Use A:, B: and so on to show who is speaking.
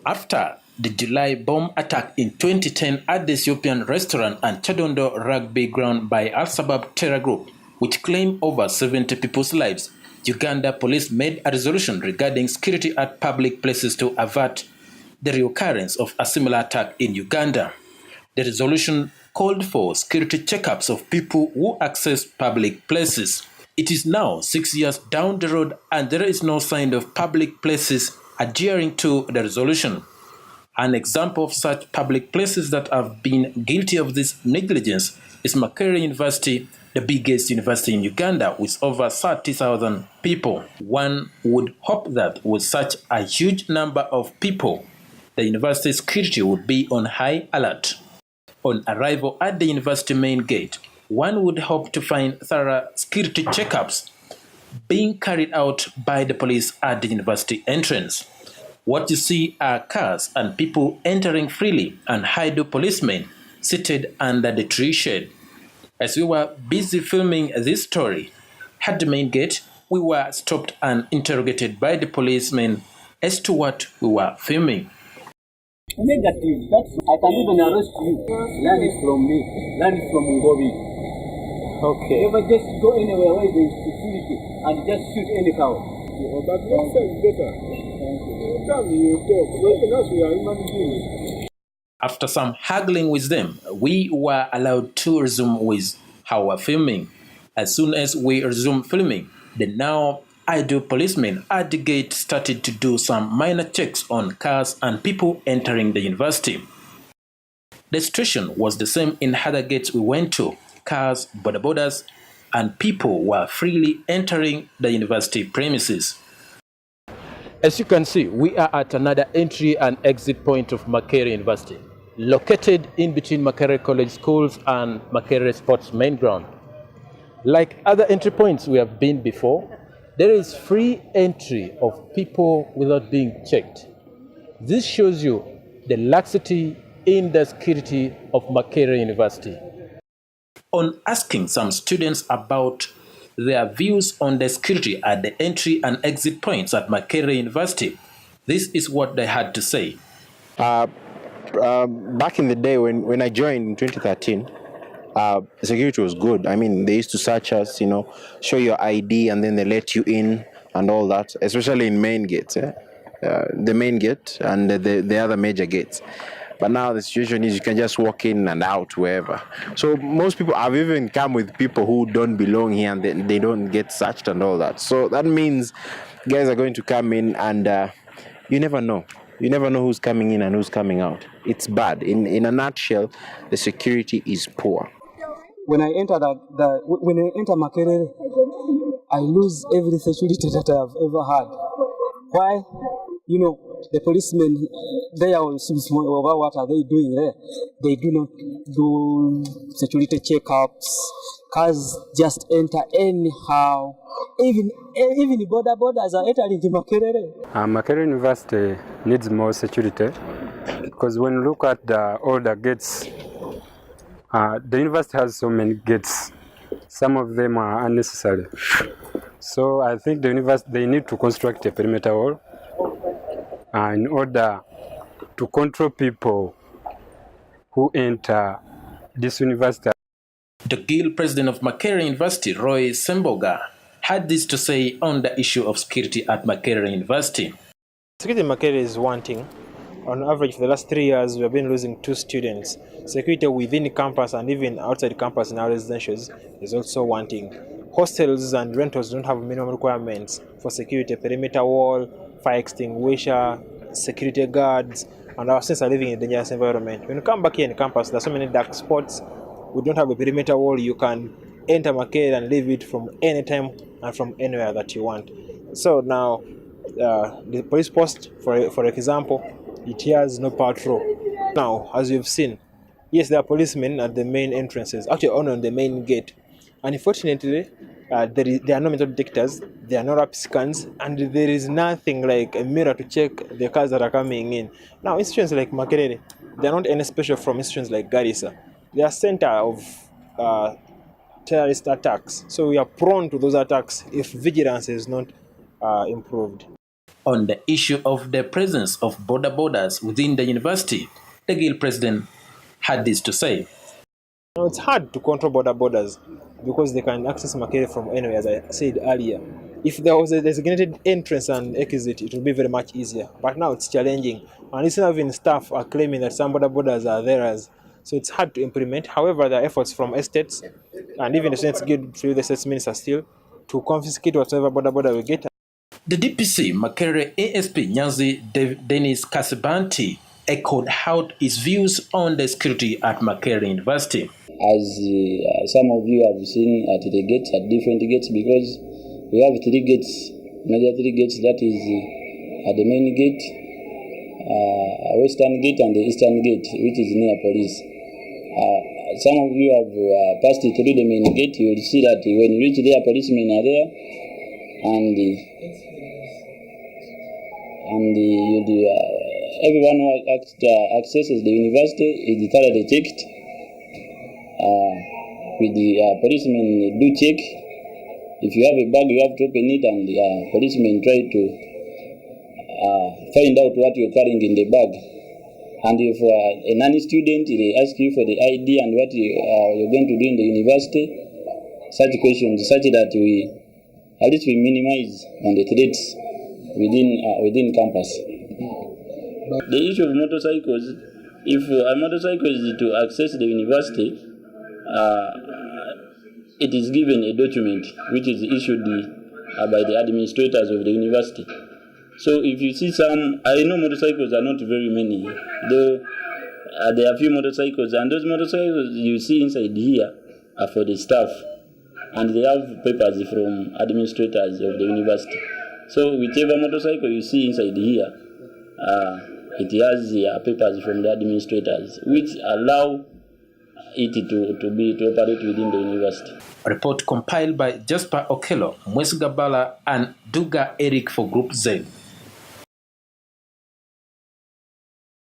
A: After the July bomb attack in 2010 at the Ethiopian restaurant and Chadondo rugby ground by Al-Shabaab terror group, which claimed over 70 people's lives, Uganda police made a resolution regarding security at public places to avert the reoccurrence of a similar attack in Uganda. The resolution called for security checkups of people who access public places. It is now 6 years down the road and there is no sign of public places adhering to the resolution. An example of such public places that have been guilty of this negligence is Makerere University, the biggest university in Uganda with over 30,000 people. One would hope that with such a huge number of people, the university security would be on high alert. On arrival at the university main gate, one would hope to find thorough security checkups being carried out by the police at the university entrance. What you see are cars and people entering freely and idle policemen seated under the tree shade. As we were busy filming this story, at the main gate, we were stopped and interrogated by the policemen as to what we were filming.
B: Negative. I can even arrest you. Learn it from me. Learn it from Ngobi.
A: Okay.
B: Never just go anywhere where there is security and just shoot any cow.
C: But next time is better. Tell me you talk. Something else we are human beings.
A: After some haggling with them, we were allowed to resume with our filming. As soon as we resumed filming, the now idle policemen at the gate started to do some minor checks on cars and people entering the university. The situation was the same in other gates we went to. Cars, border borders, and people were freely entering the university premises. As you can see, we are at another entry and exit point of Makerere University, located in between Makerere College Schools and Makerere Sports main ground. Like other entry points we have been before, there is free entry of people without being checked. This shows you the laxity in the security of Makerere University. On asking some students about their views on the security at the entry and exit points at Makerere University, this is what they had to say.
D: Back in the day when I joined in 2013, security was good. I mean, they used to search us, show your ID and then they let you in and all that, especially in main gates, the main gate and the other major gates. But now the situation is you can just walk in and out wherever. So most people have even come with people who don't belong here and they don't get searched and all that. So that means guys are going to come in and you never know. You never know who's coming in and who's coming out. It's bad. In a nutshell, the security is poor.
B: When I enter when I enter Makerere, I lose every security that I have ever had. Why? The policemen, they are over what are they doing there? They do not do security checkups. Cars just enter anyhow. Even the borders are entering to Makerere.
E: Makerere University needs more security because when you look at all the gates, the university has so many gates. Some of them are unnecessary. So I think the university, they need to construct a perimeter wall in order to control people who enter this university.
A: The Guild president of Makerere University, Roy Semboga, had this to say on the issue of security at Makerere University.
F: Security in Makerere is wanting. On average, for the last 3 years, we have been losing 2 students. Security within campus and even outside campus in our residentials is also wanting. Hostels and rentals don't have minimum requirements for security, perimeter wall, fire extinguisher, security guards, and our students are living in a dangerous environment. When you come back here in campus, there are so many dark spots. We don't have a perimeter wall. You can enter Makerere and leave it from any time and from anywhere that you want. So now, the police post, for example, it has no patrol. Now, as you've seen, yes, there are policemen at the main entrances, actually on the main gate. And unfortunately, there are no metal detectors, there are no rapid scans, and there is nothing like a mirror to check the cars that are coming in. Now, institutions like Makerere, they are not any special from institutions like Garissa. They are center of terrorist attacks. So we are prone to those attacks if vigilance is not improved.
A: On the issue of the presence of border borders within the university, the guild president had this to say.
F: Now, it's hard to control borders because they can access Makerere from anywhere, as I said earlier. If there was a designated entrance and exit, it would be very much easier. But now it's challenging. And it's not even staff are claiming that some borders are theirs. So it's hard to implement. However, there are efforts from estates and even the Students Guild through the States Minister still to confiscate whatever border we get.
A: The DPC Makerere ASP Nyanzi Dennis Kasibanti echoed out his views on the security at Makerere University.
G: As some of you have seen at the gates, at different gates, because we have 3 gates, major 3 gates, that is at the main gate, western gate and the eastern gate, which is near police. Some of you have passed through the main gate. You will see that when you reach there, policemen are there, and everyone who accesses the university is thoroughly checked. With the policemen do check. If you have a bag, you have to open it, and the policemen try to find out what you're carrying in the bag. And if a non-student, they ask you for the ID and what you're going to do in the university, such questions, such that we minimize on the threats within campus. The issue of motorcycles, if a motorcycle is to access the university, it is given a document which is issued by the administrators of the university. So if you see some, I know motorcycles are not very many, though there are few motorcycles, and those motorcycles you see inside here are for the staff, and they have papers from administrators of the university. So whichever motorcycle you see inside here, it has papers from the administrators, which allow it to operate within the university.
A: A report compiled by Jasper Okello, Mwesi Gabala, and Duga Eric for Group Z.